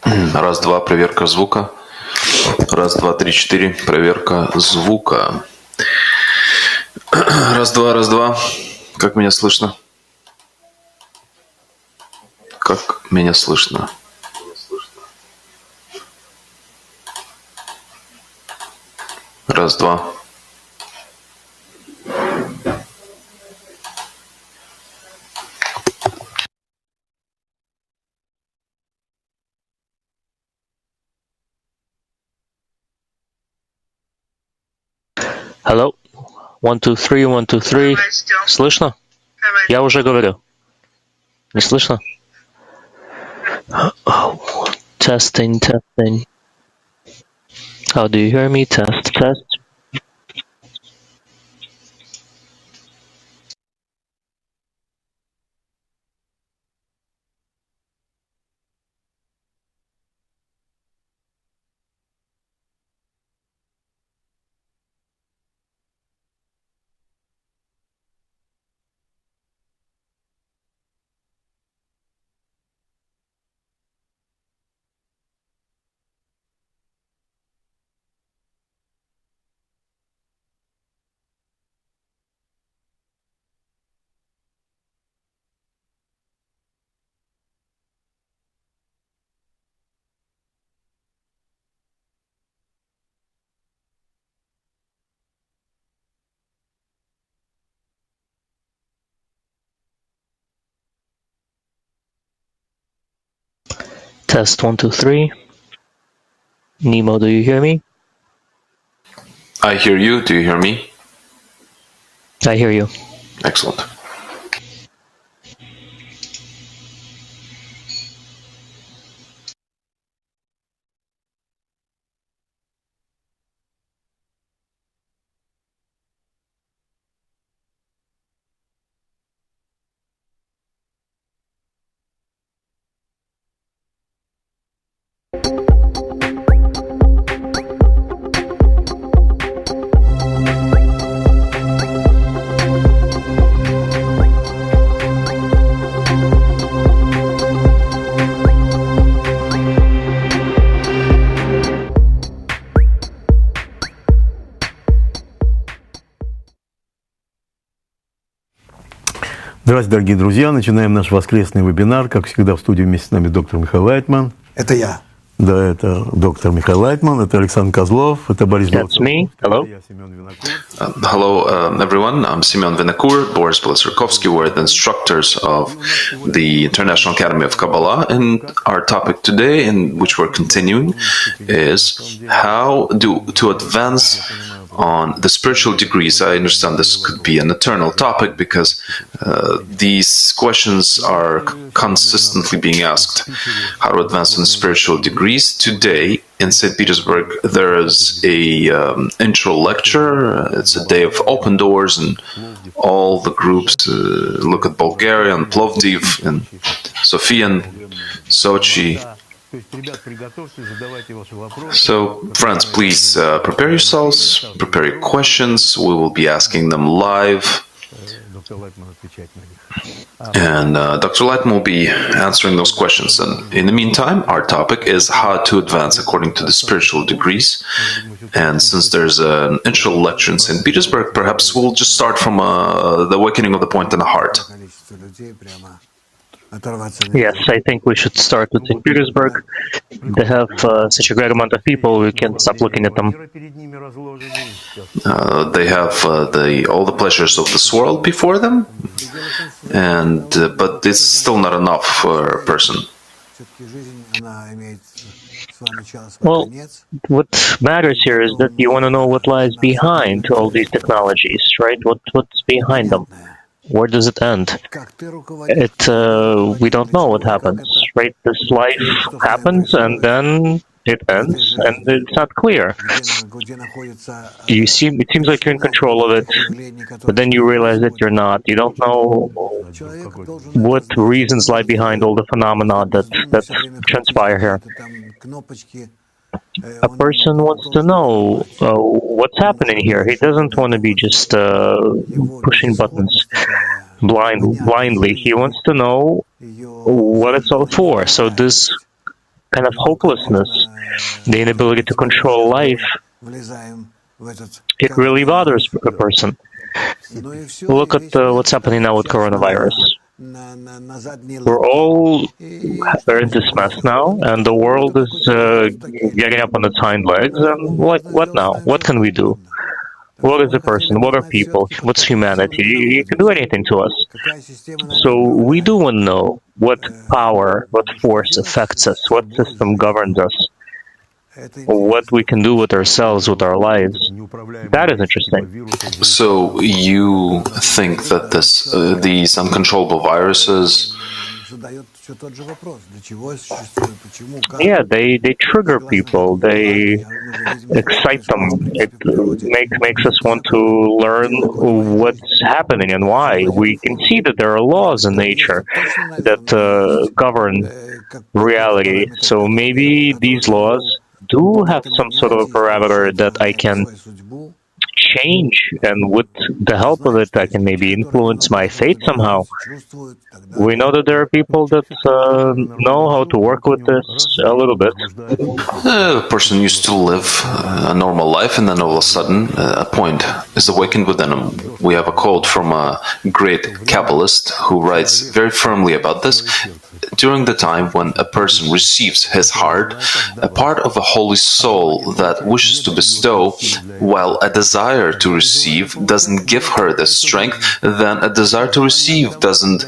Раз, два, проверка звука. Раз, два, три, четыре, проверка звука. Раз, два. Как меня слышно? Как меня слышно? Раз, два. Hello. 1, 2, 3, 1, 2, 3. Слышно? Я уже говорю. Не слышно? Testing. How do you hear me? Test. Test 1, 2, 3. Nemo, do you hear me? I hear you. Do you hear me? I hear you. Excellent. Здравствуйте, дорогие друзья. Начинаем наш воскресный вебинар. Как всегда, в студии вместе с нами доктор Михаил Лайтман. Это я. Да, это доктор Михаил Лайтман, это Александр Козлов, это Борис That's me. Hello. Я Семен Винокур. Hello, everyone. I'm Semyon Vinokur, Boris Bolesarkovsky. We're the instructors of the International Academy of Kabbalah. And our topic today, in which we're continuing, is how to advance on the spiritual degrees. I understand this could be an eternal topic because these questions are consistently being asked. How to advance on spiritual degrees. Today in St. Petersburg, there is a intro lecture. It's a day of open doors, and all the groups look at Bulgaria and Plovdiv and Sofia and Sochi. So, friends, please prepare yourselves, prepare your questions. We will be asking them live. And Dr. Laitman will be answering those questions. And in the meantime, our topic is how to advance according to the spiritual degrees. And since there's an intro lecture in St. Petersburg, perhaps we'll just start from the awakening of the point in the heart. Yes, I think we should start with St. Petersburg. They have such a great amount of people, we can't stop looking at them. They have all the pleasures of this world before them, and but it's still not enough for a person. Well, what matters here is that you want to know what lies behind all these technologies, right? What's behind them? Where does it end? We don't know what happens, right? This life happens and then it ends, and it's not clear. It seems like you're in control of it, but then you realize that you're not. You don't know what reasons lie behind all the phenomena that transpire here. A person wants to know what's happening here. He doesn't want to be just pushing buttons blindly. He wants to know what it's all for. So this kind of hopelessness, the inability to control life, it really bothers a person. Look at what's happening now with coronavirus. We're all in this mess now, and the world is getting up on its hind legs. And what now? What can we do? What is a person? What are people? What's humanity? You can do anything to us. So we do want to know what power, what force affects us, what system governs us, what we can do with ourselves, with our lives. That is interesting. So you think that these uncontrollable viruses... Yeah, they trigger people. They excite them. It makes us want to learn what's happening and why. We can see that there are laws in nature that govern reality. So maybe these laws do have some sort of a parameter that I can change, and with the help of it, I can maybe influence my fate somehow. We know that there are people that know how to work with this a little bit. A person used to live a normal life, and then all of a sudden, a point is awakened within him. We have a quote from a great Kabbalist who writes very firmly about this. During the time when a person receives his heart, a part of a holy soul that wishes to bestow, while a desire to receive doesn't give her the strength, then a desire to receive doesn't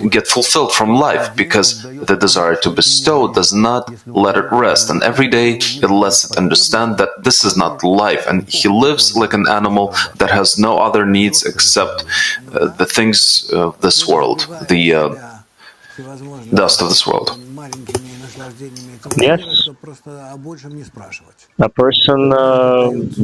get fulfilled from life, because the desire to bestow does not let it rest, and every day it lets it understand that this is not life, and he lives like an animal that has no other needs except the things of this world, the dust of this world. Yes, a person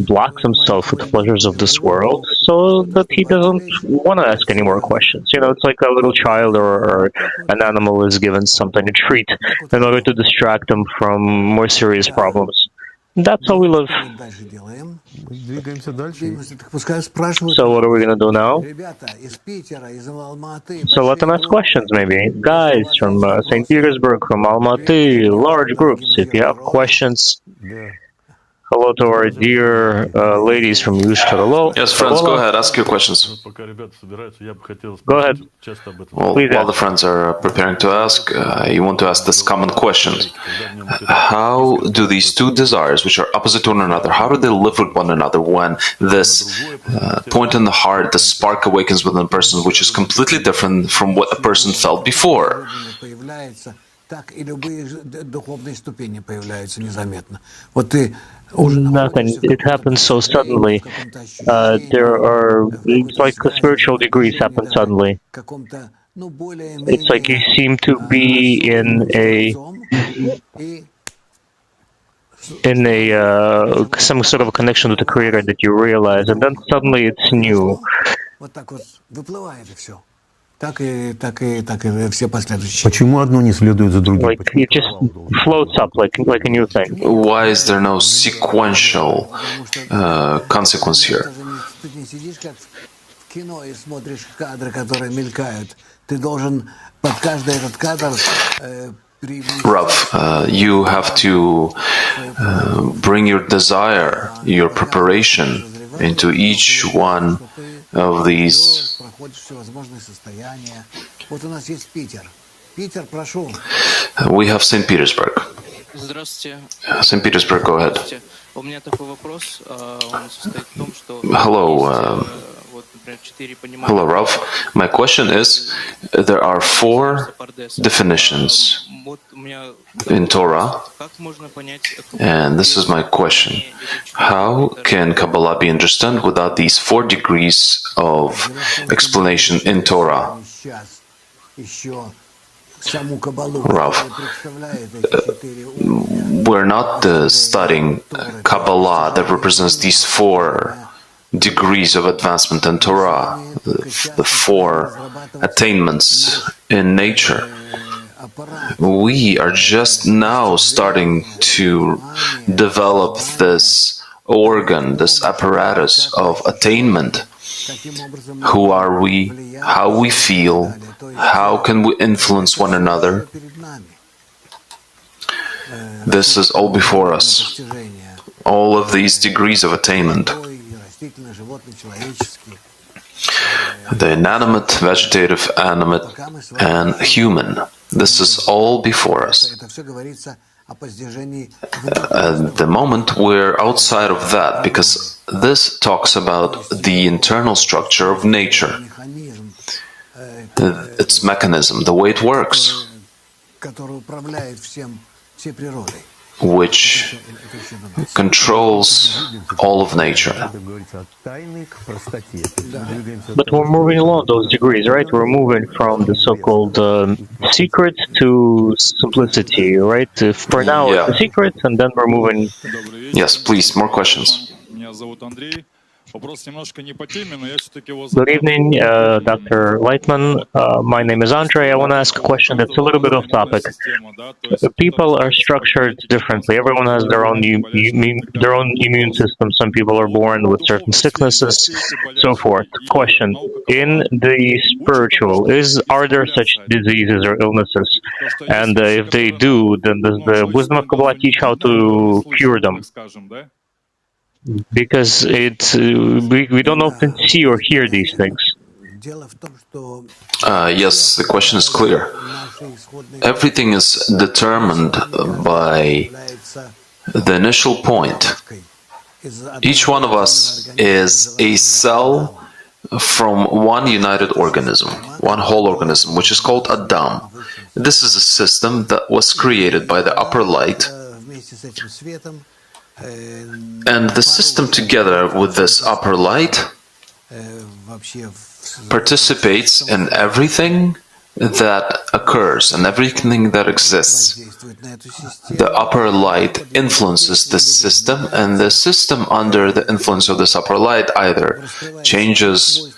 blocks himself with the pleasures of this world so that he doesn't want to ask any more questions. You know, it's like a little child or an animal is given something, a treat, in order to distract him from more serious problems. That's how we live. So what are we going to do now? So let them ask questions, maybe. Guys from St. Petersburg, from Almaty, large groups. If you have questions, hello to our dear ladies from Yushka. Yes, friends, go ahead, ask your questions. Go ahead. Well, while the friends are preparing to ask, you want to ask this common question. How do these two desires, which are opposite to one another, how do they live with one another when this point in the heart, the spark awakens within a person, which is completely different from what a person felt before? Nothing. It happens so suddenly. It's like the spiritual degrees happen suddenly. It's like you seem to be in some sort of a connection with the Creator that you realize, and then suddenly it's new. Почему одно не следует за другим? Like it just floats up like a new thing. Why is there no sequential consequence here? Rav, you have to bring your desire, your preparation into each one of these. We have St. Petersburg. St. Petersburg, go ahead. Hello, Rav. My question is, there are 4 definitions in Torah, and this is my question. How can Kabbalah be understood without these 4 degrees of explanation in Torah? Rav, we're not studying Kabbalah that represents these 4 degrees of advancement in Torah, the 4 attainments in nature. We are just now starting to develop this organ, this apparatus of attainment. Who are we? How we feel? How can we influence one another? This is all before us. All of these degrees of attainment. The inanimate, vegetative, animate, and human. This is all before us. At the moment, we're outside of that because this talks about the internal structure of nature, its mechanism, the way it works, which controls all of nature. But we're moving along those degrees, right? We're moving from the so-called secret to simplicity, right? For now, it's the secret, and then we're moving. Yes, please, more questions. Good evening, Dr. Laitman. My name is Andre. I want to ask a question that's a little bit off topic. People are structured differently. Everyone has their own immune system. Some people are born with certain sicknesses, so forth. Question: in the spiritual, are there such diseases or illnesses? And if they do, then does the wisdom of Kabbalah teach how to cure them? Because we don't often see or hear these things. Yes, the question is clear. Everything is determined by the initial point. Each one of us is a cell from one united organism, one whole organism, which is called Adam. This is a system that was created by the upper light. And the system, together with this upper light, participates in everything that occurs and everything that exists. The upper light influences the system, and the system, under the influence of this upper light, either changes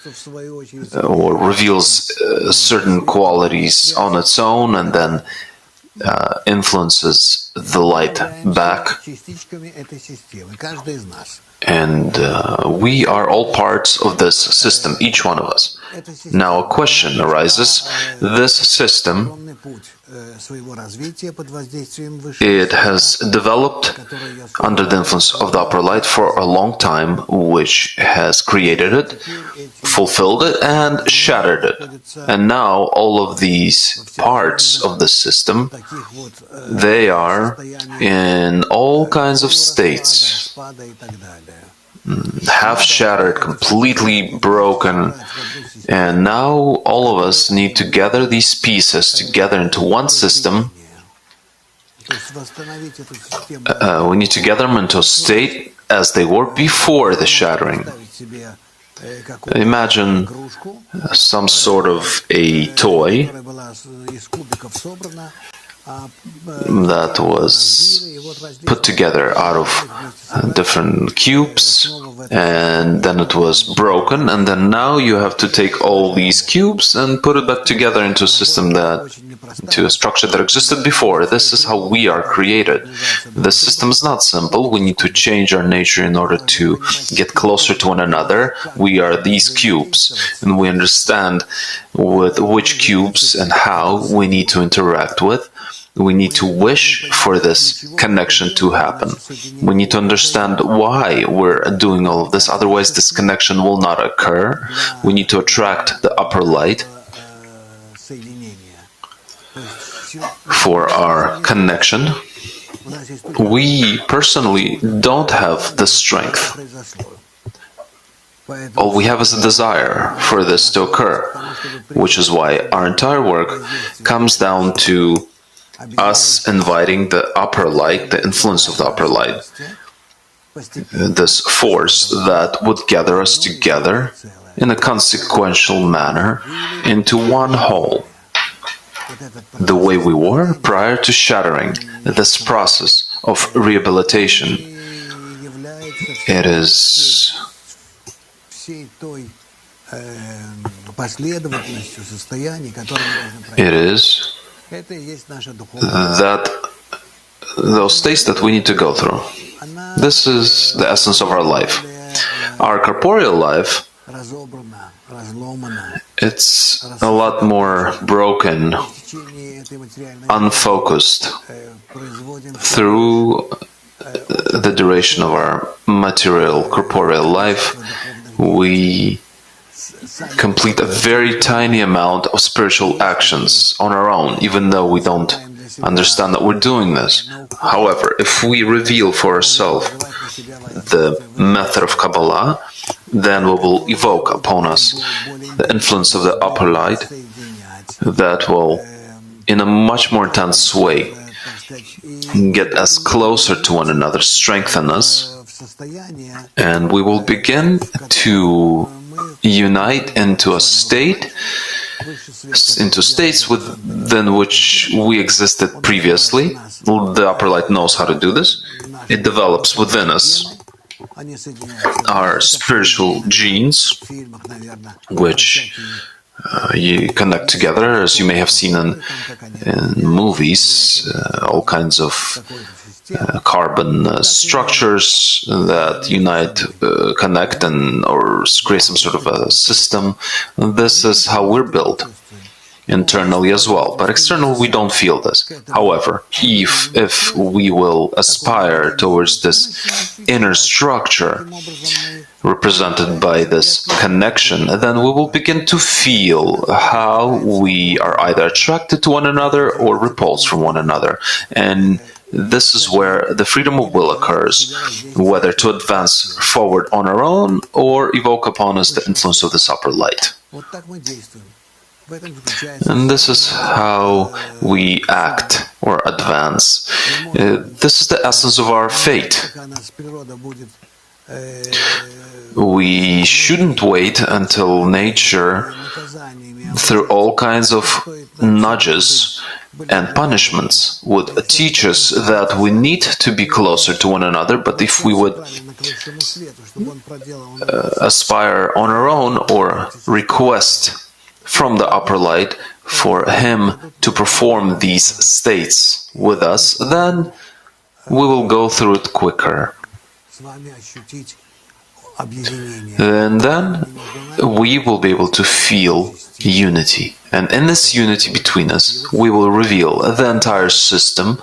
or reveals certain qualities on its own, and then influences the light back, and we are all parts of this system, each one of us. Now a question arises. This system, it has developed under the influence of the upper light for a long time, which has created it, fulfilled it, and shattered it. And now all of these parts of the system, they are in all kinds of states, half shattered, completely broken, and now all of us need to gather these pieces together into one system. We need to gather them into a state as they were before the shattering. Imagine some sort of a toy that was put together out of different cubes, and then it was broken, and then now you have to take all these cubes and put it back together into a system into a structure that existed before. This is how we are created. The system is not simple. We need to change our nature in order to get closer to one another. We are these cubes, and we understand with which cubes and how we need to interact with. We need to wish for this connection to happen. We need to understand why we're doing all of this, otherwise this connection will not occur. We need to attract the upper light for our connection. We personally don't have the strength. All we have is a desire for this to occur, which is why our entire work comes down to us inviting the upper light, the influence of the upper light, this force that would gather us together in a consequential manner into one whole, the way we were prior to shattering. This process of rehabilitation, it is that those states that we need to go through. This is the essence of our life. Our corporeal life it's a lot more broken, unfocused through the duration of our material, corporeal life. We complete a very tiny amount of spiritual actions on our own, even though we don't understand that we're doing this. However, if we reveal for ourselves the method of Kabbalah, then we will evoke upon us the influence of the upper light that will, in a much more intense way, get us closer to one another, strengthen us, and we will begin to unite into states within which we existed previously. The upper light knows how to do this. It develops within us our spiritual genes, which you connect together, as you may have seen in movies, all kinds of carbon structures that unite, connect, or create some sort of a system. This is how we're built internally as well, but externally we don't feel this. However, if we will aspire towards this inner structure represented by this connection, then we will begin to feel how we are either attracted to one another or repulsed from one another. And this is where the freedom of will occurs, whether to advance forward on our own or evoke upon us the influence of this upper light. And this is how we act or advance. This is the essence of our fate. We shouldn't wait until nature, through all kinds of nudges and punishments, would teach us that we need to be closer to one another. But if we would aspire on our own or request from the upper light for him to perform these states with us, then we will go through it quicker. And then we will be able to feel unity. And in this unity between us, we will reveal the entire system,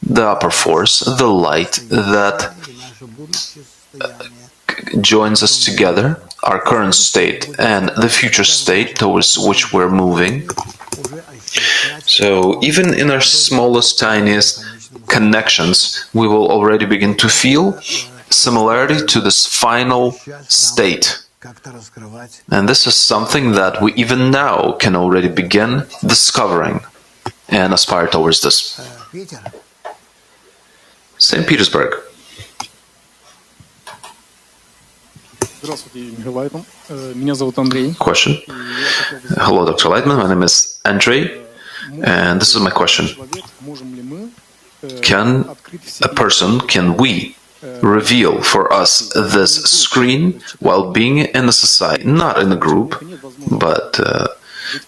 the upper force, the light that joins us together, our current state and the future state towards which we're moving. So even in our smallest, tiniest connections, we will already begin to feel similarity to this final state. And this is something that we even now can already begin discovering and aspire towards this. St. Petersburg. Question. Hello, Dr. Laitman. My name is Andrei, and this is my question. Can we reveal for us this screen while being in a society, not in a group, but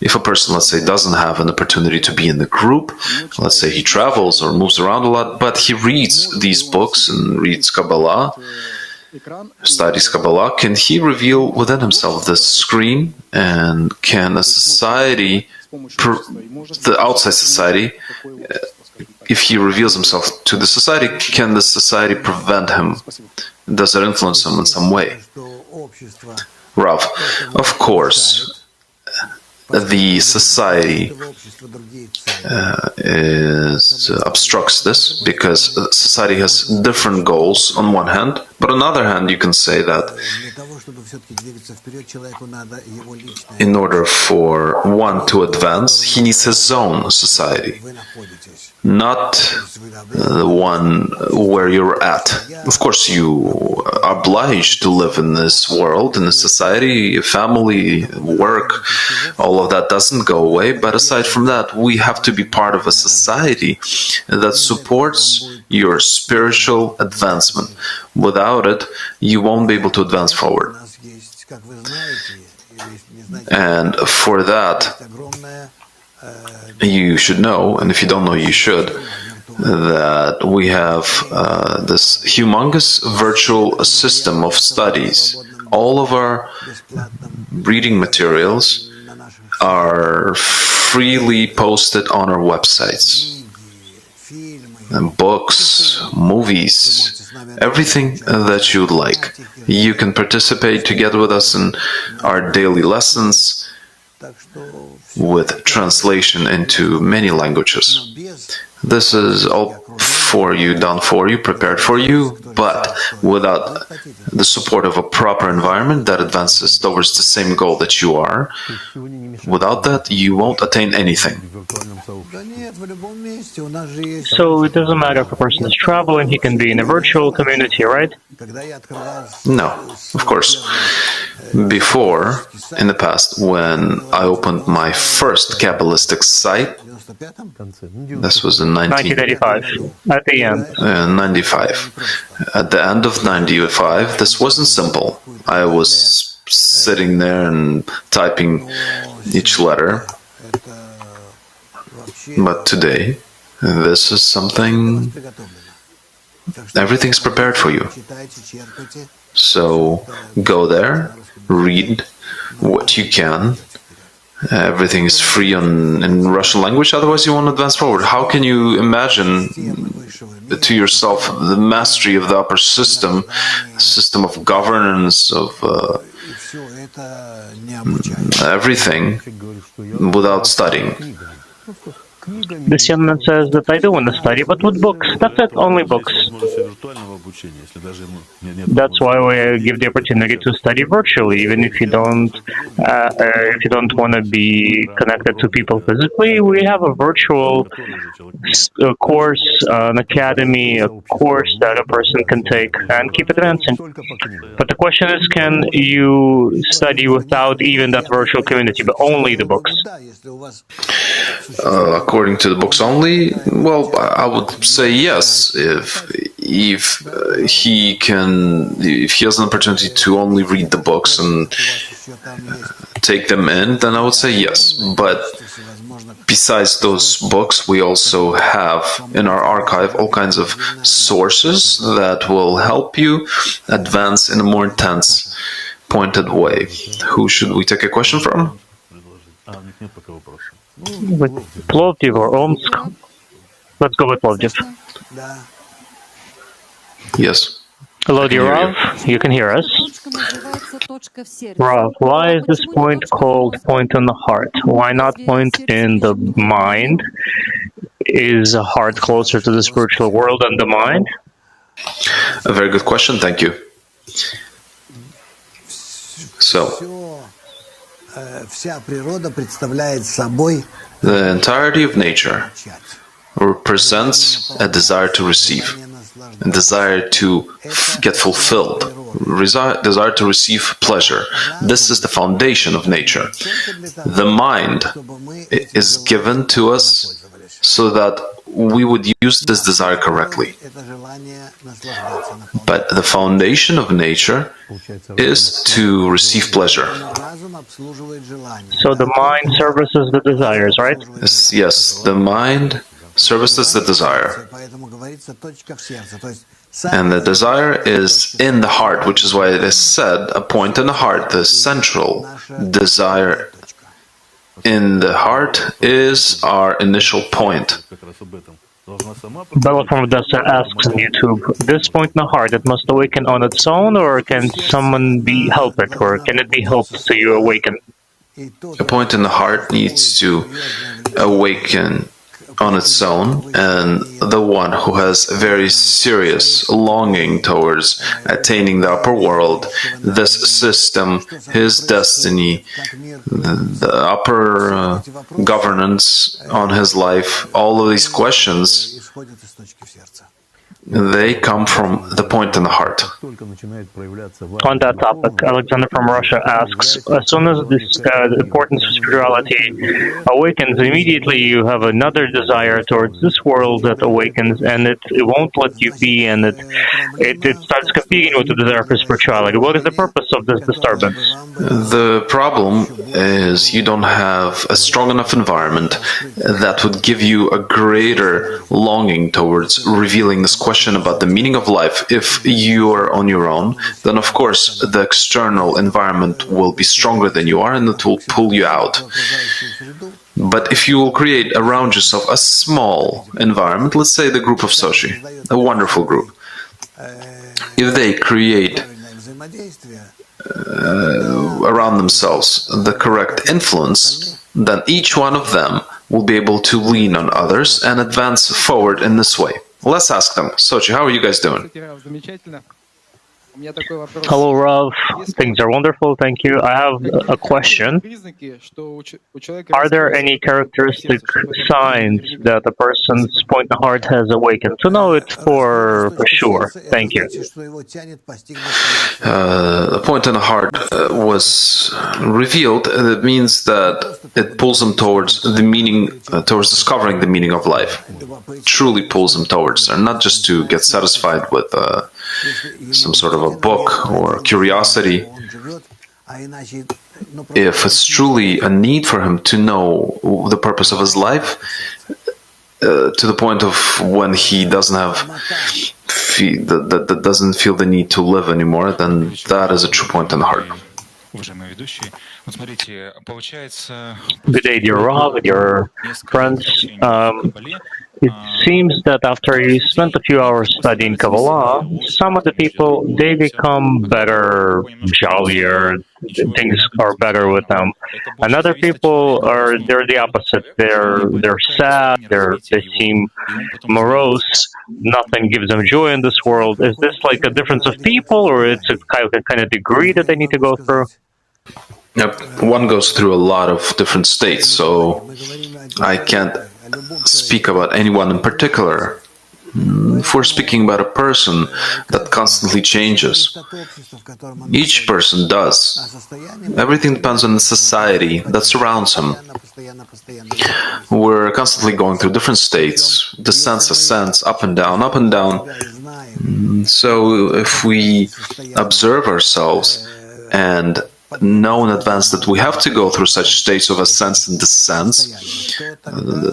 if a person, let's say, doesn't have an opportunity to be in the group, let's say he travels or moves around a lot, but he reads these books and reads Kabbalah, studies Kabbalah, can he reveal within himself this screen? And can a society, the outside society, if he reveals himself to the society, can the society prevent him? Does it influence him in some way? Rav, of course, the society obstructs this because society has different goals on one hand, but on the other hand, you can say that in order for one to advance, he needs his own society, not the one where you're at. Of course, you are obliged to live in this world, in this society, family, work, all of that doesn't go away. But aside from that, we have to be part of a society that supports your spiritual advancement. Without it, you won't be able to advance forward. And for that, you should know, and if you don't know, you should, that we have this humongous virtual system of studies All of our reading materials are freely posted on our websites. And books, movies, everything that you'd like. You can participate together with us in our daily lessons with translation into many languages. This is all for you, done for you, prepared for you, but without the support of a proper environment that advances towards the same goal that you are, without that, you won't attain anything. So it doesn't matter if a person is traveling, he can be in a virtual community, right? No, of course. Before, in the past, when I opened my first Kabbalistic site, this was in 1985, at the end. 95. At the end of 95, this wasn't simple. I was sitting there and typing each letter. But today, this is something, everything's prepared for you. So go there, read what you can. Everything is free in Russian language, otherwise you won't advance forward. How can you imagine to yourself the mastery of the upper system of governance, of everything, without studying? This young man says that I do want to study, but with books. That's it, only books. That's why we give the opportunity to study virtually, even if you don't want to be connected to people physically. We have a virtual course, an academy, a course that a person can take and keep advancing. But the question is, can you study without even that virtual community, but only the books? According to the books only, well, I would say yes. If he has an opportunity to only read the books and take them in, then I would say yes. But besides those books, we also have in our archive all kinds of sources that will help you advance in a more intense, pointed way. Who should we take a question from? With Plovdiv or Omsk? Let's go with Plovdiv. Yes. Hello, dear Rav. You can hear us. Rav, why is this point called point in the heart? Why not point in the mind? Is the heart closer to the spiritual world than the mind? A very good question. Thank you. So, the entirety of nature represents a desire to receive, a desire to get fulfilled, desire to receive pleasure. This is the foundation of nature. The mind is given to us so that we would use this desire correctly. But the foundation of nature is to receive pleasure. So the mind services the desires, right? Yes, the mind services the desire. And the desire is in the heart, which is why it is said, a point in the heart, the central desire in the heart is our initial point. Bella from Odessa asks on YouTube, this point in the heart, it must awaken on its own, or can someone help it, or can it be helped to you awaken? A point in the heart needs to awaken on its own, and the one who has a very serious longing towards attaining the upper world, this system, his destiny, the upper governance on his life, all of these questions, they come from the point in the heart. On that topic, Alexander from Russia asks, as soon as the importance of spirituality awakens, immediately you have another desire towards this world that awakens, and it won't let you be, and it starts competing with the desire for spirituality. What is the purpose of this disturbance? The problem is you don't have a strong enough environment that would give you a greater longing towards revealing this question question about the meaning of life, if you are on your own, then of course the external environment will be stronger than you are and it will pull you out. But if you will create around yourself a small environment, let's say the group of Sochi, a wonderful group, if they create around themselves the correct influence, then each one of them will be able to lean on others and advance forward in this way. Let's ask them. Sochi, how are you guys doing? Hello, Rav. Things are wonderful, thank you. I have a question. Are there any characteristic signs that a person's point in the heart has awakened? To know it for sure. Thank you. The point in the heart was revealed. It means that it pulls them towards the meaning, towards discovering the meaning of life. Truly pulls them towards, and not just to get satisfied with some sort of a book or curiosity. If it's truly a need for him to know the purpose of his life, to the point of when he doesn't feel the need to live anymore, then that is a true point in the heart. Good day, dear Rav, and your friends. It seems that after you spent a few hours studying Kabbalah, some of the people, they become better, jollier, things are better with them. And other people they're the opposite. They're sad, they seem morose, nothing gives them joy in this world. Is this like a difference of people, or it's a kind of degree that they need to go through? Yep, one goes through a lot of different states, so I can't speak about anyone in particular. If we're speaking about a person that constantly changes, each person does. Everything depends on the society that surrounds him. We're constantly going through different states, descents, ascents, up and down, up and down. So if we observe ourselves and know in advance that we have to go through such states of ascents and descents,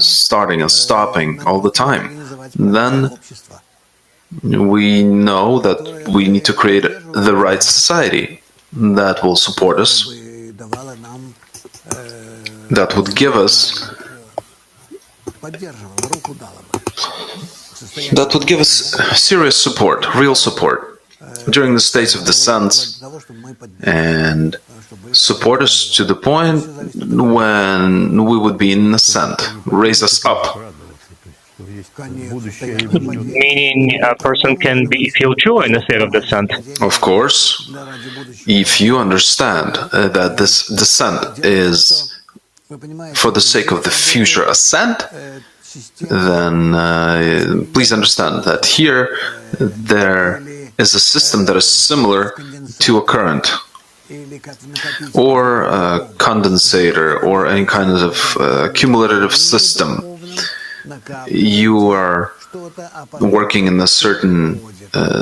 starting and stopping all the time, then we know that we need to create the right society that will support us, that would give us serious support, real support during the states of descent, and support us to the point when we would be in ascent, raise us up. Meaning a person can feel joy in the state of descent. Of course, if you understand that this descent is for the sake of the future ascent, then please understand that here there is a system that is similar to a current, or a condensator, or any kind of cumulative system. You are working in a certain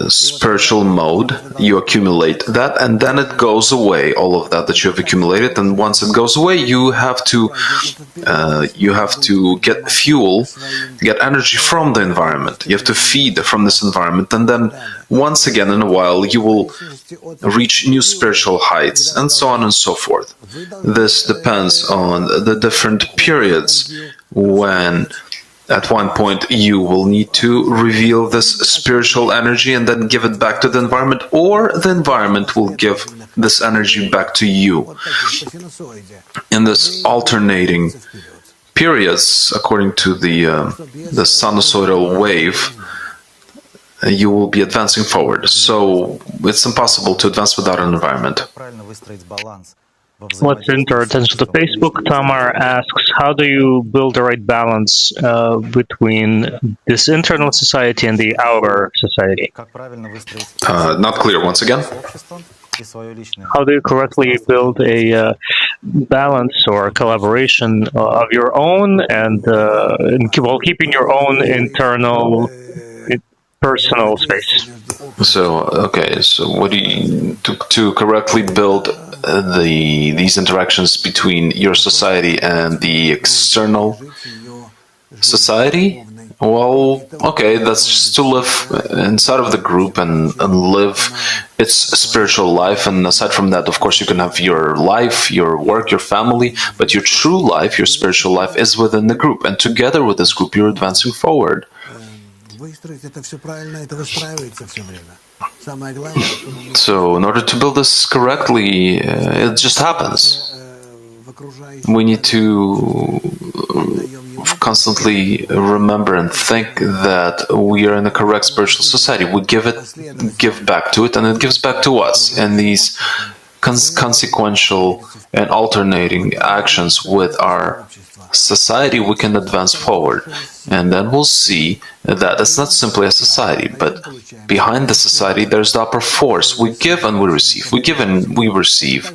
spiritual mode, you accumulate that, and then it goes away, all of that you have accumulated, and once it goes away, you have to get fuel, get energy from the environment. You have to feed from this environment, and then once again in a while you will reach new spiritual heights, and so on and so forth. This depends on the different periods when at one point you will need to reveal this spiritual energy and then give it back to the environment, or the environment will give this energy back to you. In this alternating periods, according to the sinusoidal wave, you will be advancing forward. So it's impossible to advance without an environment. Let's enter attention to Facebook. Tamar asks, how do you build the right balance between this internal society and the outer society? Not clear, once again. How do you correctly build a balance or collaboration of your own and while keeping your own internal personal space? So what do you to correctly build these interactions between your society and the external society? Well, okay, that's just to live inside of the group and live its spiritual life. And aside from that, of course, you can have your life, your work, your family, but your true life, your spiritual life is within the group. And together with this group, you're advancing forward. So, in order to build this correctly, it just happens. We need to constantly remember and think that we are in a correct spiritual society. We give back to it, and it gives back to us. And these consequential and alternating actions with our society, we can advance forward. And then we'll see that it's not simply a society, but behind the society, there's the upper force. We give and we receive. We give and we receive.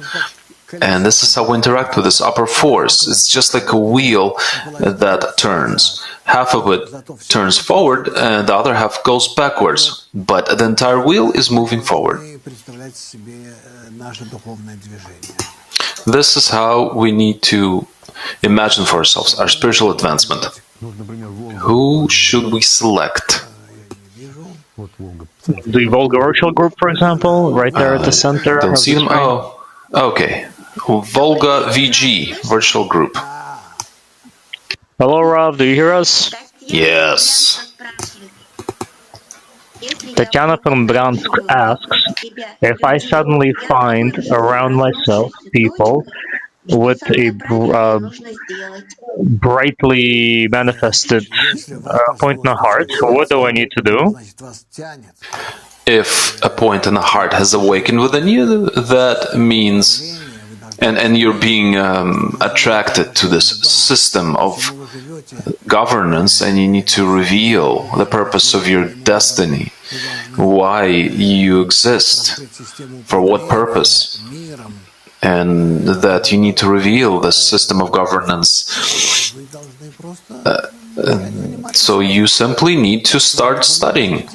And this is how we interact with this upper force. It's just like a wheel that turns. Half of it turns forward and the other half goes backwards. But the entire wheel is moving forward. This is how we need to imagine for ourselves our spiritual advancement. Who should we select? The Volga virtual group, for example, right there at the center. Don't see them? Oh, okay. Volga VG virtual group. Hello, Rav. Do you hear us? Yes. Tatiana from Bryansk asks, if I suddenly find around myself people with a brightly manifested point in the heart, what do I need to do? If a point in the heart has awakened within you, that means, and you're being attracted to this system of governance, and you need to reveal the purpose of your destiny, why you exist, for what purpose, and that you need to reveal the system of governance. So you simply need to start studying,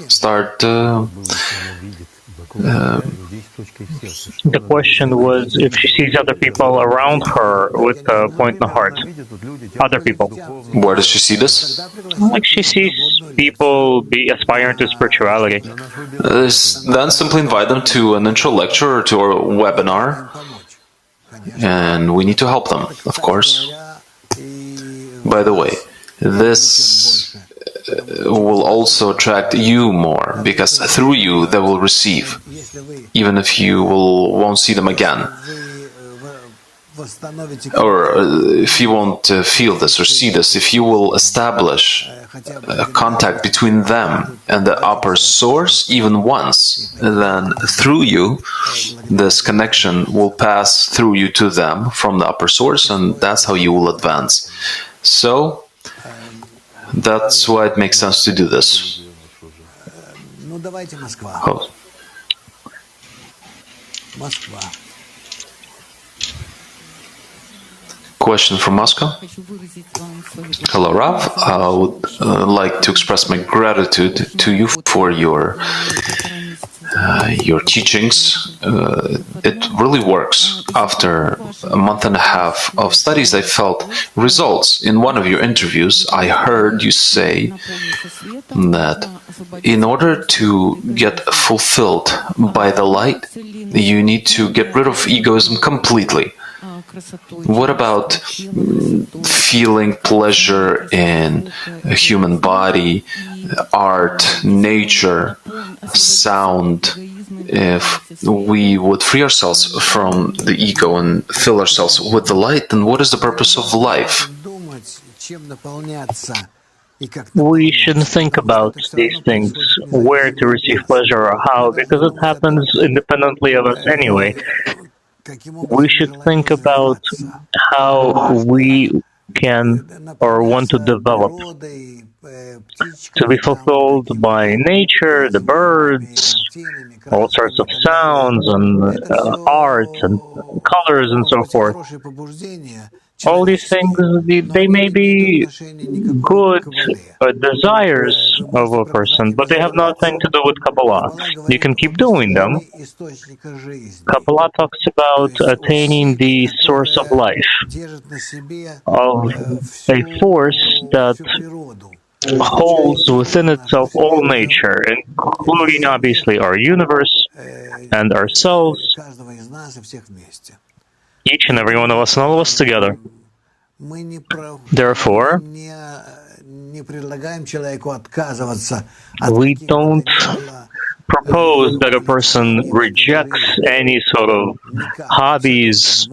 The question was if she sees other people around her with a point in the heart. Other people. Where does she see this? Like she sees people be aspiring to spirituality. Then simply invite them to an intro lecture or to a webinar. And we need to help them, of course. By the way, this will also attract you more, because through you they will receive, even if you won't see them again. Or if you won't feel this or see this, if you will establish a contact between them and the upper source even once, then through you, this connection will pass through you to them from the upper source, and that's how you will advance. So, that's why it makes sense to do this. Oh. Question from Moscow. Hello, Rav. I would like to express my gratitude to you for your teachings. It really works. After a month and a half of studies, I felt results. In one of your interviews, I heard you say that in order to get fulfilled by the light, you need to get rid of egoism completely. What about feeling pleasure in a human body, art, nature, sound? If we would free ourselves from the ego and fill ourselves with the light, then what is the purpose of life? We shouldn't think about these things, where to receive pleasure or how, because it happens independently of us anyway. We should think about how we can or want to develop, to be fulfilled by nature, the birds, all sorts of sounds and art and colors and so forth. All these things, they may be good desires of a person, but they have nothing to do with Kabbalah. You can keep doing them. Kabbalah talks about attaining the source of life, of a force that holds within itself all nature, including obviously our universe and ourselves, each and every one of us and all of us together. Therefore, we don't propose that a person rejects any sort of hobbies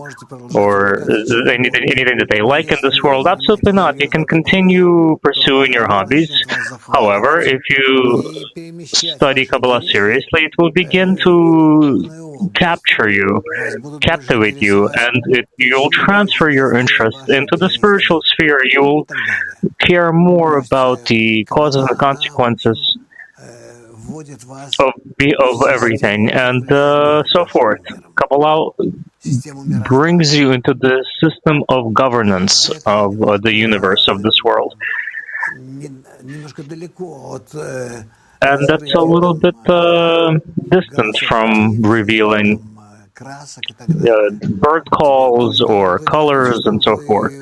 or anything that they like in this world. Absolutely not. You can continue pursuing your hobbies. However, if you study Kabbalah seriously, it will begin to capture you, captivate you, and you'll transfer your interest into the spiritual sphere. You'll care more about the causes and consequences of everything, and so forth. Kabbalah brings you into the system of governance of the universe, of this world. And that's a little bit distant from revealing bird calls or colors and so forth.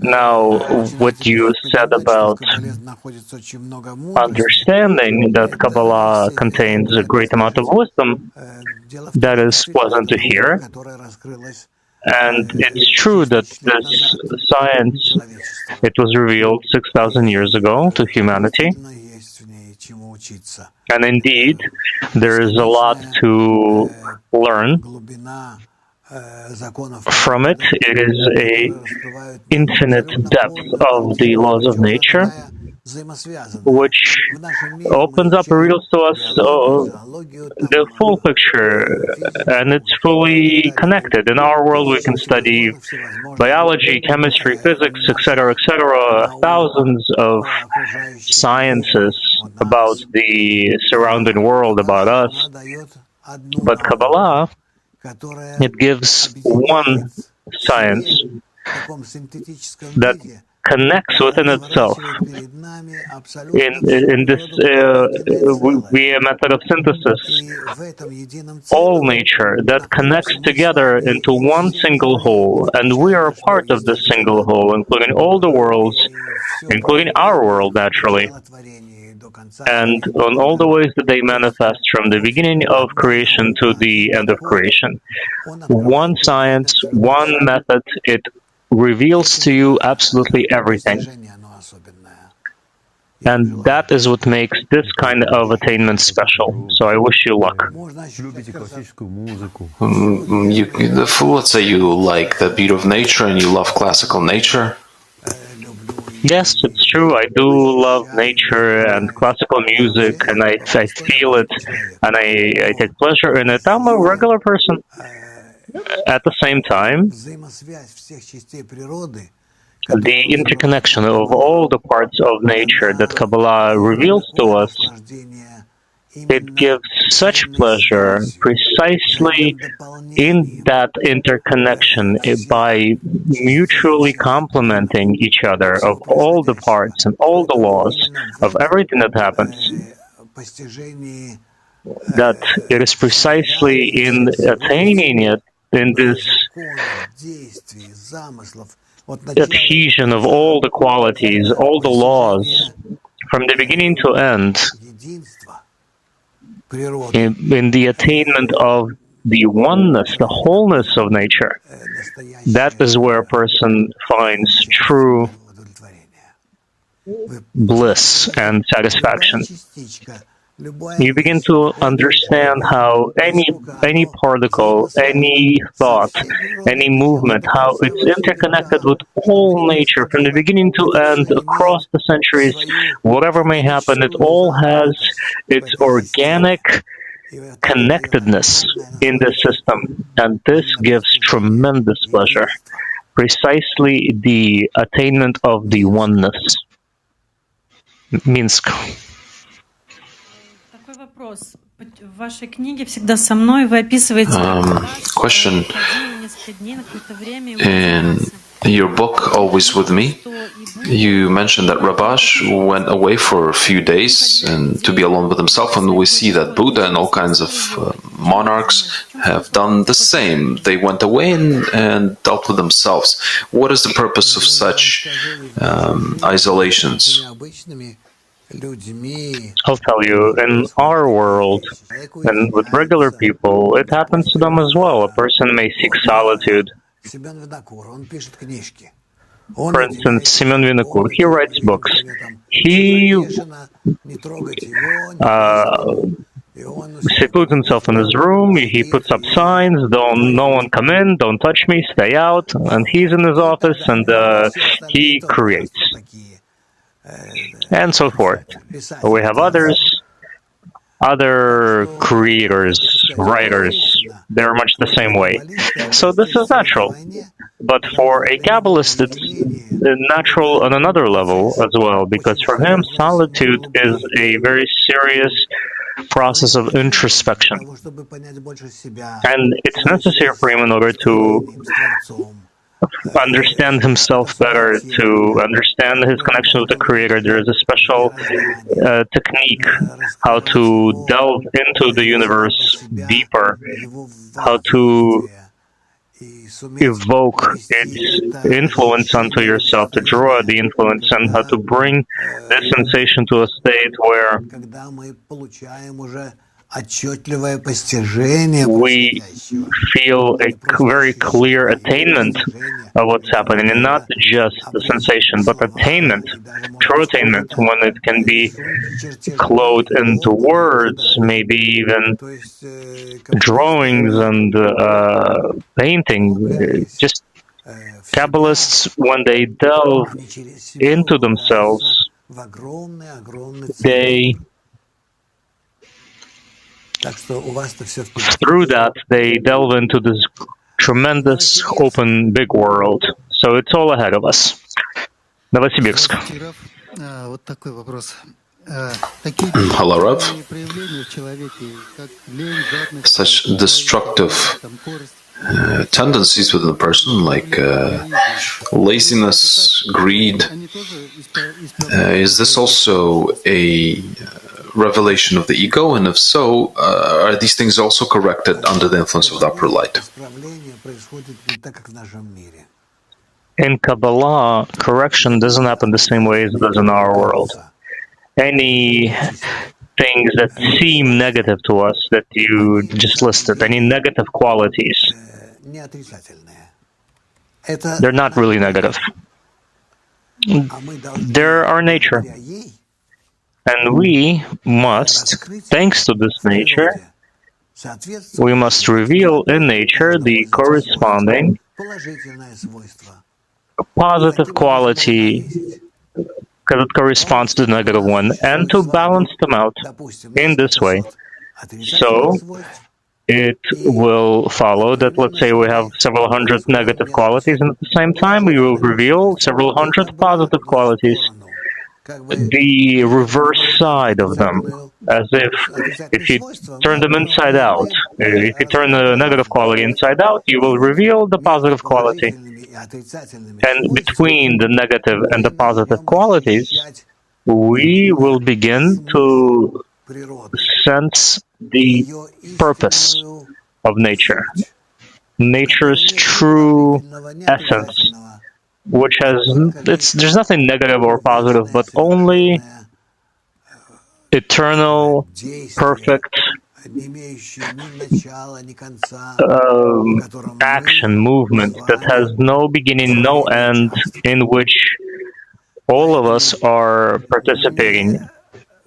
Now, what you said about understanding that Kabbalah contains a great amount of wisdom, that is pleasant to hear. And it's true that this science, it was revealed 6,000 years ago to humanity. And indeed, there is a lot to learn from it. It is an infinite depth of the laws of nature, which opens up and reveals to us the full picture, and it's fully connected. In our world, we can study biology, chemistry, physics, etc., thousands of sciences about the surrounding world, about us. But Kabbalah, it gives one science that connects within itself in this via method of synthesis, all nature that connects together into one single whole, and we are a part of this single whole, including all the worlds, including our world, naturally, and on all the ways that they manifest from the beginning of creation to the end of creation. One science, one method, it reveals to you absolutely everything. And that is what makes this kind of attainment special. So I wish you luck. Let's say you like the beauty of nature and you love classical nature. Yes, it's true. I do love nature and classical music, and I feel it, and I take pleasure in it. I'm a regular person. At the same time, the interconnection of all the parts of nature that Kabbalah reveals to us, it gives such pleasure precisely in that interconnection by mutually complementing each other of all the parts and all the laws of everything that happens. That it is precisely in attaining it, in this adhesion of all the qualities, all the laws, from the beginning to end, in the attainment of the oneness, the wholeness of nature, that is where a person finds true bliss and satisfaction. You begin to understand how any particle, any thought, any movement, how it's interconnected with all nature from the beginning to end, across the centuries, whatever may happen, it all has its organic connectedness in the system. And this gives tremendous pleasure. Precisely the attainment of the oneness. Minsk. Question. In your book, Always With Me, you mentioned that Rabash went away for a few days and to be alone with himself, and we see that Buddha and all kinds of monarchs have done the same. They went away and dealt with themselves. What is the purpose of such isolations? I'll tell you, in our world, and with regular people, it happens to them as well. A person may seek solitude. For instance, Semyon Vinokur, he writes books. He secludes himself in his room, he puts up signs, no one come in, don't touch me, stay out, and he's in his office and he creates. And so forth. We have other creators, writers, they're much the same way. So this is natural. But for a Kabbalist, it's natural on another level as well, because for him, solitude is a very serious process of introspection. And it's necessary for him in order to understand himself better, to understand his connection with the Creator. There is a special technique how to delve into the universe deeper, how to evoke its influence onto yourself, to draw the influence, and how to bring this sensation to a state where we feel a very clear attainment of what's happening, and not just the sensation, but attainment, true attainment, when it can be clothed into words, maybe even drawings and painting. Just Kabbalists, when they delve into themselves, they through that, they delve into this tremendous, open, big world. So it's all ahead of us. Novosibirsk. Hello, Rav. Such destructive tendencies within the person, like laziness, greed, is this also a revelation of the ego? And if so, are these things also corrected under the influence of the upper light? In Kabbalah, correction doesn't happen the same way as it does in our world. Any things that seem negative to us that you just listed, any negative qualities, they're not really negative. They're our nature. And we must, thanks to this nature, we must reveal in nature the corresponding positive quality because it corresponds to the negative one, and to balance them out in this way. So it will follow that, let's say we have several hundred negative qualities, and at the same time we will reveal several hundred positive qualities. The reverse side of them, as if you turn them inside out. If you turn the negative quality inside out, you will reveal the positive quality. And between the negative and the positive qualities, we will begin to sense the purpose of nature, nature's true essence, which has, there's nothing negative or positive, but only eternal, perfect action, movement that has no beginning, no end, in which all of us are participating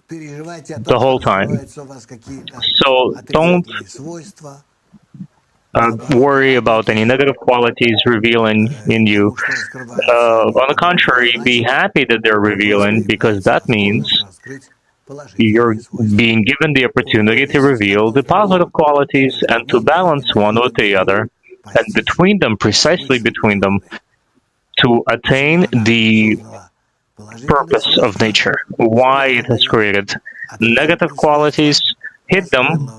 the whole time. So don't worry about any negative qualities revealing in you. On the contrary, be happy that they're revealing, because that means you're being given the opportunity to reveal the positive qualities and to balance one with the other, and between them, precisely between them, to attain the purpose of nature, why it has created. Negative qualities, hit them,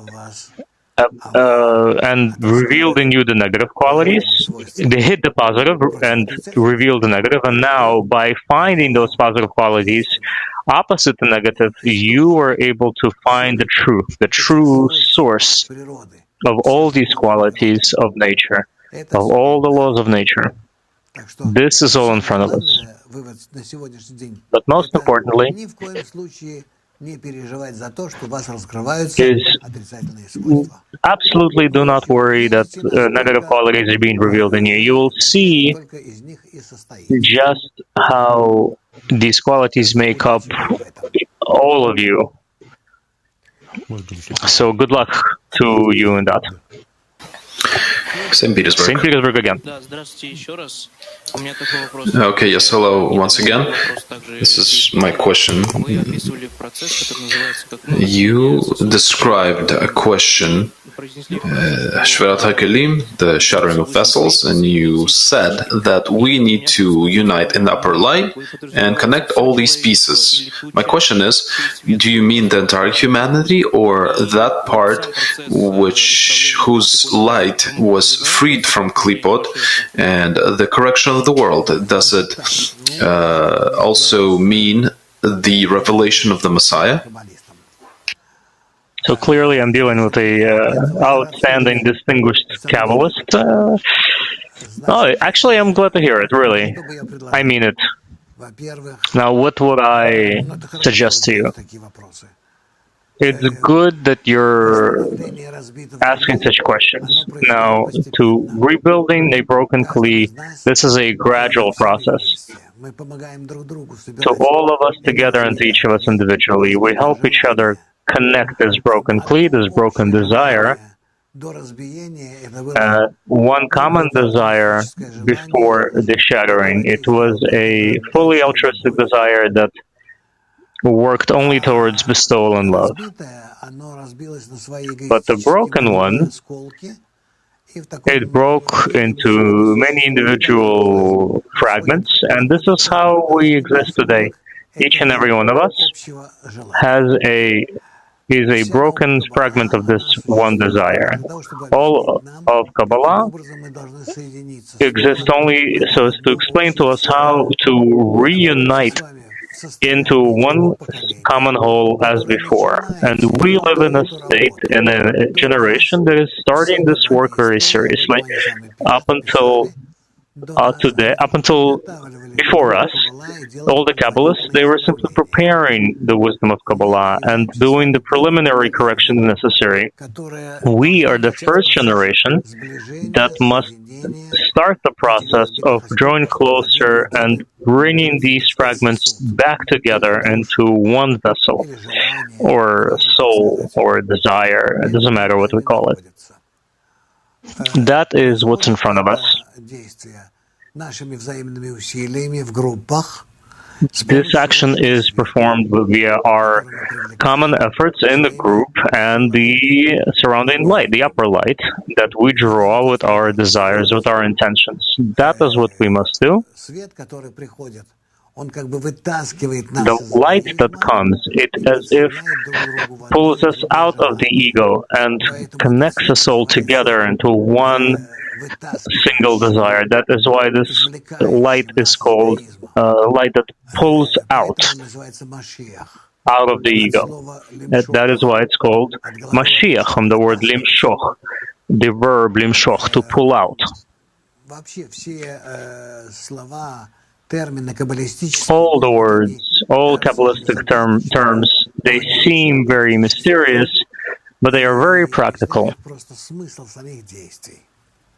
and revealed in you the negative qualities. They hit the positive and revealed the negative, and now by finding those positive qualities opposite the negative, you are able to find the truth, the true source of all these qualities of nature, of all the laws of nature. This is all in front of us. But most importantly is absolutely do not worry that negative qualities are being revealed in you. You will see just how these qualities make up all of you. So good luck to you in that. St. Petersburg. St. Petersburg again. Okay, yes, hello once again. This is my question. You described a question, Shverat HaKelim, the shattering of vessels, and you said that we need to unite in the upper light and connect all these pieces. My question is, do you mean the entire humanity or that part whose light was freed from Klipot and the correction of the world? Does it also mean the revelation of the Messiah? So clearly I'm dealing with a outstanding, distinguished Kabbalist. Actually, I'm glad to hear it, really. I mean it. Now, what would I suggest to you? It's good that you're asking such questions. Now, to rebuilding a broken Kli, this is a gradual process. So all of us together and to each of us individually, we help each other connect this broken Kli, this broken desire, one common desire before the shattering. It was a fully altruistic desire that worked only towards bestowal and love. But the broken one, it broke into many individual fragments, and this is how we exist today. Each and every one of us is a broken fragment of this one desire. All of Kabbalah exists only so as to explain to us how to reunite into one common whole as before. And we live in a state, in a generation that is starting this work very seriously. Up until today, up until before us, all the Kabbalists, they were simply preparing the wisdom of Kabbalah and doing the preliminary corrections necessary. We are the first generation that must start the process of drawing closer and bringing these fragments back together into one vessel, or soul, or desire. It doesn't matter what we call it. That is what's in front of us. This action is performed via our common efforts in the group and the surrounding light, the upper light, that we draw with our desires, with our intentions. That is what we must do. The light that comes, it as if pulls us out of the ego and connects us all together into one single desire. That is why this light is called light that pulls out of the ego. That is why it's called Mashiach, from the word limshoch, the verb limshoch, to pull out. All the words, all Kabbalistic terms, they seem very mysterious, but they are very practical.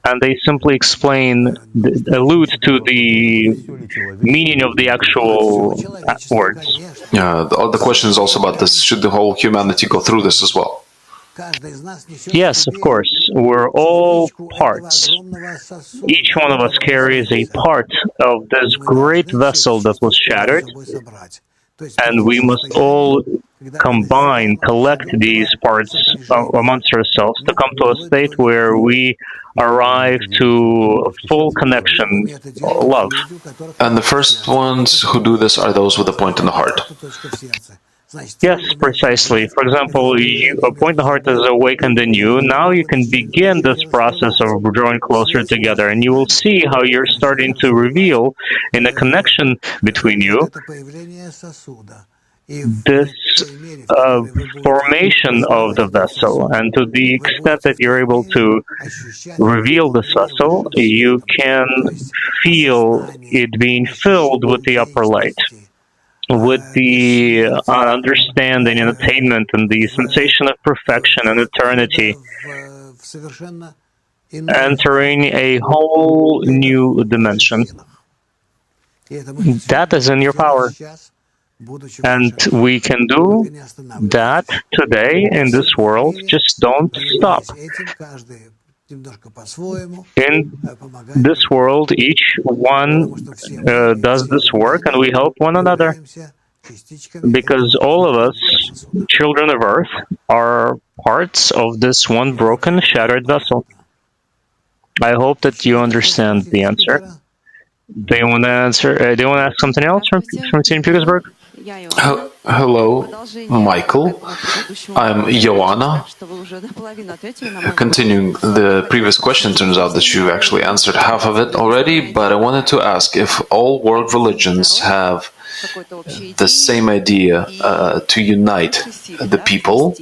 And they simply allude to the meaning of the actual words. The question is also about this. Should the whole humanity go through this as well? Yes, of course. We're all parts. Each one of us carries a part of this great vessel that was shattered, and we must all combine, collect these parts amongst ourselves to come to a state where we arrive to full connection, love. And the first ones who do this are those with a point in the heart. Yes, precisely. For example, a point in the heart is awakened in you. Now you can begin this process of drawing closer together, and you will see how you're starting to reveal in a connection between you this formation of the vessel, and to the extent that you're able to reveal this vessel, you can feel it being filled with the upper light, with the understanding and attainment and the sensation of perfection and eternity, entering a whole new dimension. That is in your power. And we can do that today in this world. Just don't stop. In this world, each one does this work, and we help one another. Because all of us, children of Earth, are parts of this one broken, shattered vessel. I hope that you understand the answer. Do you want to answer? Do you want to ask something else from St. Petersburg? Hello, Michael. I'm Joanna. Continuing the previous question, turns out that you actually answered half of it already, but I wanted to ask if all world religions have the same idea to unite the people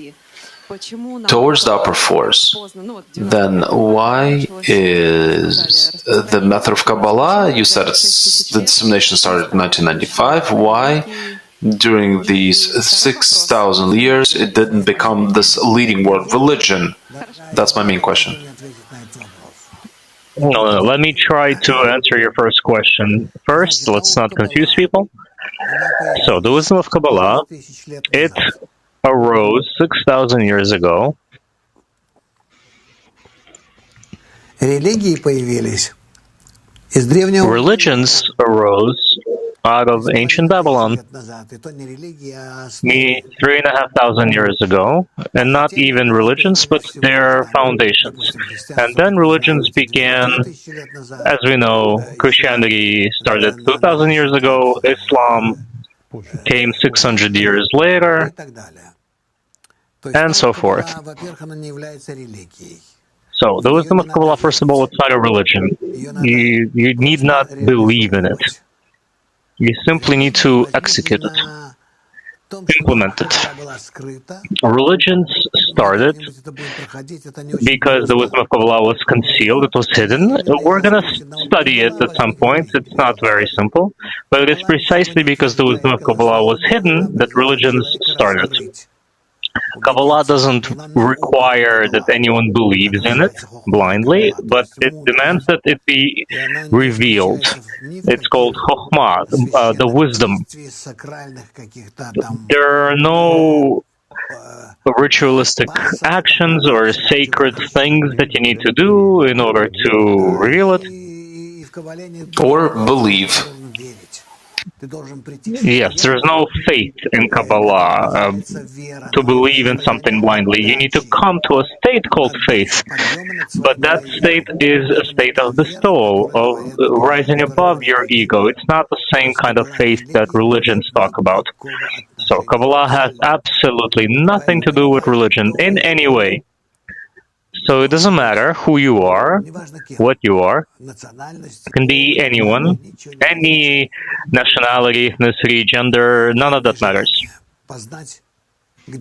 towards the upper force, then why is the method of Kabbalah, you said the dissemination started in 1995, why during these 6,000 years it didn't become this leading world religion? That's my main question. Let me try to answer your first question. First, let's not confuse people. So, the wisdom of Kabbalah, it arose 6,000 years ago. Religions arose out of ancient Babylon, 3,500 years ago, and not even religions, but their foundations. And then religions began, as we know, Christianity started 2,000 years ago, Islam came 600 years later, and so forth. So, the wisdom of Kabbalah, first of all, it's not a religion. You need not believe in it. You simply need to execute it, implement it. Religions started because the wisdom of Kabbalah was concealed, it was hidden. We're going to study it at some point. It's not very simple, but it is precisely because the wisdom of Kabbalah was hidden that religions started. Kabbalah doesn't require that anyone believes in it blindly, but it demands that it be revealed. It's called Chokhmah, the wisdom. There are no ritualistic actions or sacred things that you need to do in order to reveal it. Or believe. Yes, there's no faith in Kabbalah to believe in something blindly. You need to come to a state called faith, but that state is a state of the soul, of rising above your ego. It's not the same kind of faith that religions talk about. So Kabbalah has absolutely nothing to do with religion in any way. So it doesn't matter who you are, what you are. It can be anyone, any nationality, ethnicity, gender, none of that matters.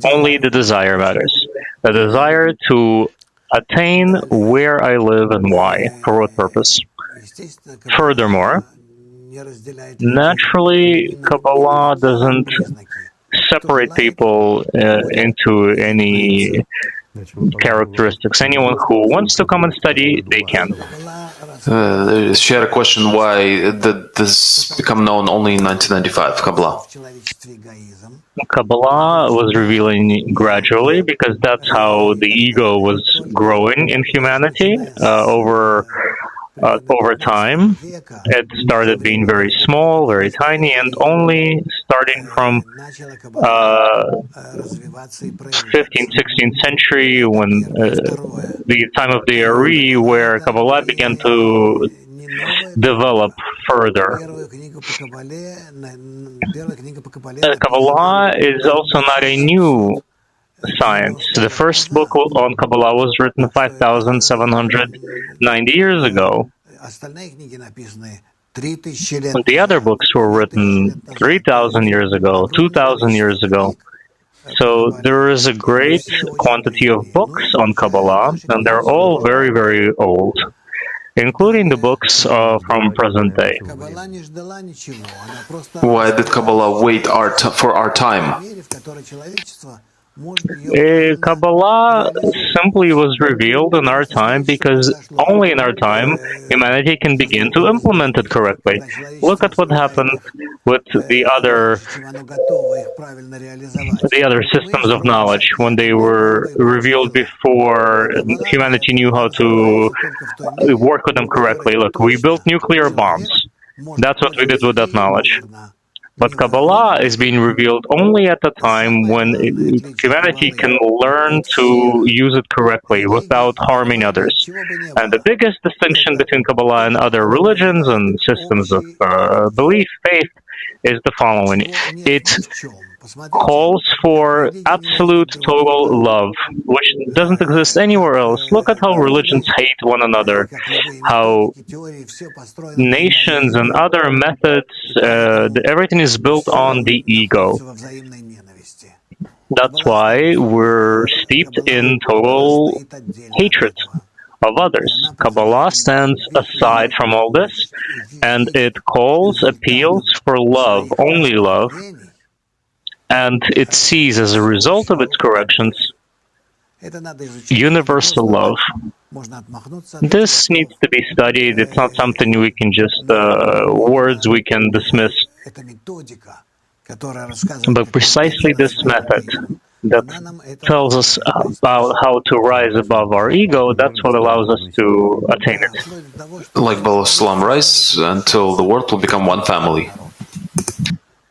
Only the desire matters. The desire to attain where I live and why, for what purpose. Furthermore, naturally, Kabbalah doesn't separate people into any characteristics. Anyone who wants to come and study, they can. She had a question why did this become known only in 1995, Kabbalah? Kabbalah was revealing gradually because that's how the ego was growing in humanity over time. It started being very small, very tiny, and only starting from 15th, 16th century, when the time of the Ari, where Kabbalah began to develop further. Kabbalah is also not a new science. The first book on Kabbalah was written 5,790 years ago. The other books were written 3,000 years ago, 2,000 years ago. So there is a great quantity of books on Kabbalah, and they're all very, very old, including the books from present day. Why did Kabbalah wait for our time? Kabbalah simply was revealed in our time because only in our time humanity can begin to implement it correctly. Look at what happened with the other systems of knowledge when they were revealed before humanity knew how to work with them correctly. Look, we built nuclear bombs. That's what we did with that knowledge. But Kabbalah is being revealed only at the time when humanity can learn to use it correctly without harming others. And the biggest distinction between Kabbalah and other religions and systems of belief, faith, is the following. It calls for absolute total love, which doesn't exist anywhere else. Look at how religions hate one another, how nations and other methods, everything is built on the ego. That's why we're steeped in total hatred of others. Kabbalah stands aside from all this, and it appeals for love, only love, and it sees as a result of its corrections universal love. This needs to be studied. It's not something we can just, words we can dismiss. But precisely this method that tells us about how to rise above our ego, that's what allows us to attain it. Like Baal HaSulam, rise until the world will become one family.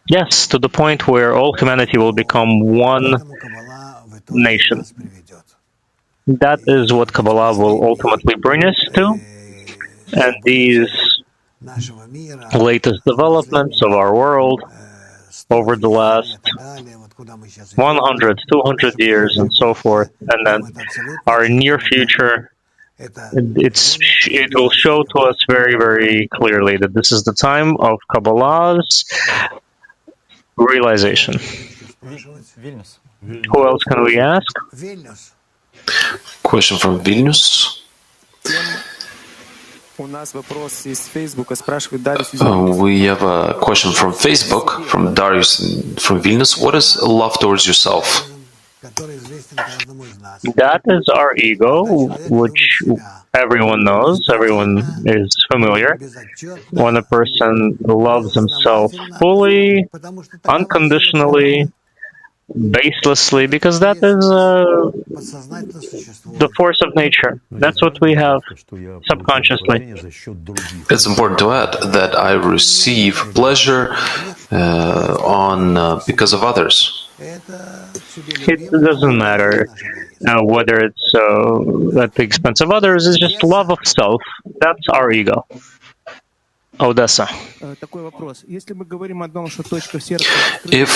Yes, to the point where all humanity will become one nation. That is what Kabbalah will ultimately bring us to. And these latest developments of our world over the last 100, 200 years and so forth, and then our near future, it will show to us very, very clearly that this is the time of Kabbalah's realization. Who else can we ask? Question from Vilnius. We have a question from Facebook, from Darius from Vilnius. What is love towards yourself? That is our ego, which everyone knows, everyone is familiar. When a person loves himself fully, unconditionally, baselessly, because that is the force of nature. That's what we have subconsciously. It's important to add that I receive pleasure because of others. It doesn't matter whether it's at the expense of others. It's just love of self. That's our ego. Odessa. If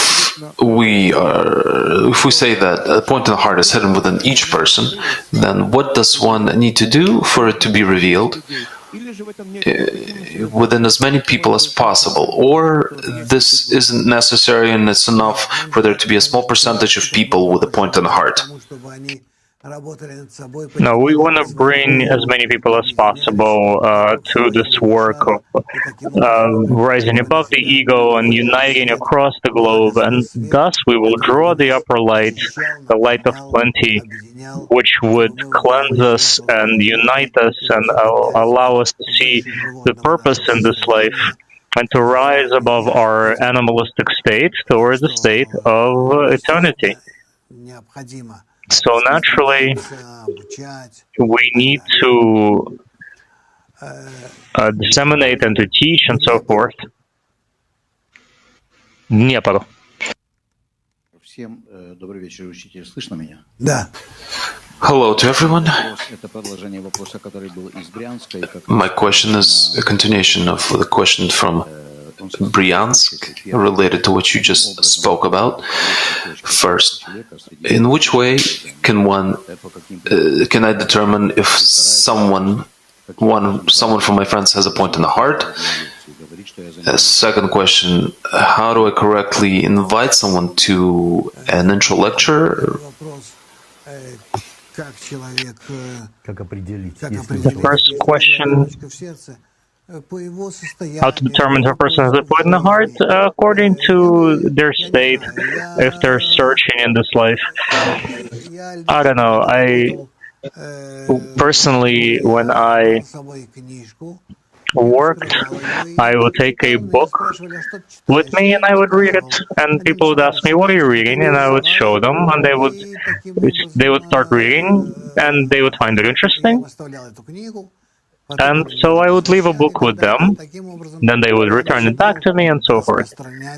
we say that a point in the heart is hidden within each person, then what does one need to do for it to be revealed within as many people as possible? Or this isn't necessary and it's enough for there to be a small percentage of people with a point in the heart? No, we want to bring as many people as possible to this work of rising above the ego and uniting across the globe, and thus we will draw the upper light, the light of plenty, which would cleanse us and unite us and allow us to see the purpose in this life and to rise above our animalistic state towards the state of eternity. So naturally, we need to disseminate and to teach and so forth. Днепр. Hello to everyone. My question is a continuation of the question from Bryansk, related to what you just spoke about. First, in which way can I determine if someone from my friends has a point in the heart, A second question, how do I correctly invite someone to an intro lecture? The first question, how to determine if a person has a point in the heart? According to their state, if they're searching in this life. I don't know. Personally, when I worked, I would take a book with me and I would read it, and people would ask me, "What are you reading?" And I would show them, and they would start reading, and they would find it interesting. And so I would leave a book with them, then they would return it back to me, and so forth.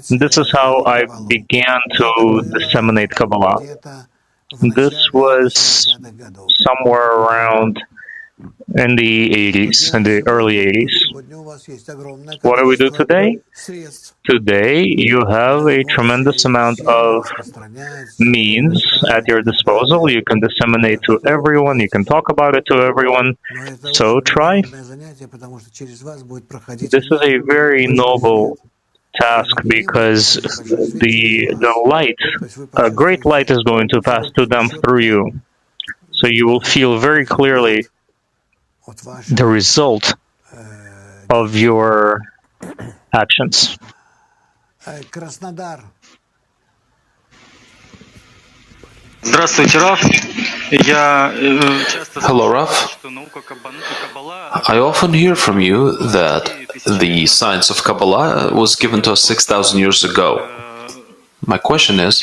This is how I began to disseminate Kabbalah. This was somewhere around in the 80s, in the early 80s. What do we do today? Today, you have a tremendous amount of means at your disposal. You can disseminate to everyone. You can talk about it to everyone. So try. This is a very noble task because the light, a great light is going to pass to them through you. So you will feel very clearly the result of your actions. Hello, Raf. I often hear from you that the science of Kabbalah was given to us 6,000 years ago. My question is,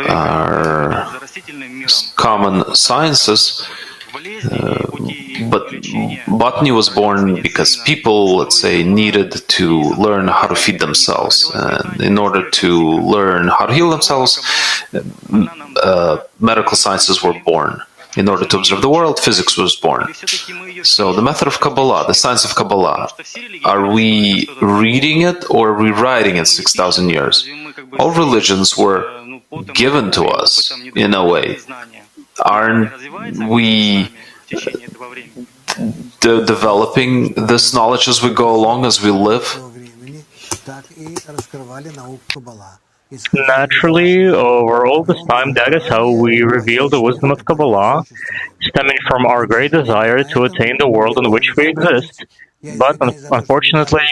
are common sciences, but botany was born because people, let's say, needed to learn how to feed themselves. And in order to learn how to heal themselves, medical sciences were born. In order to observe the world, physics was born. So the method of Kabbalah, the science of Kabbalah, are we reading it or are we writing it 6,000 years? All religions were given to us in a way. Aren't we developing this knowledge as we go along, as we live? Naturally, over all this time, that is how we reveal the wisdom of Kabbalah, stemming from our great desire to attain the world in which we exist. But unfortunately,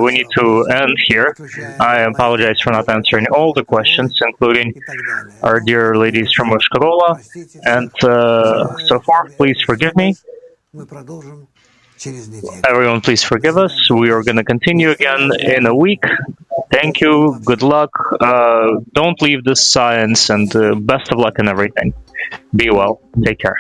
we need to end here. I apologize for not answering all the questions, including our dear ladies from Moshkarola, and so forth. Please forgive me. Everyone, please forgive us. We are going to continue again in a week. Thank you. Good luck. Don't leave this science, and best of luck in everything. Be well. Take care.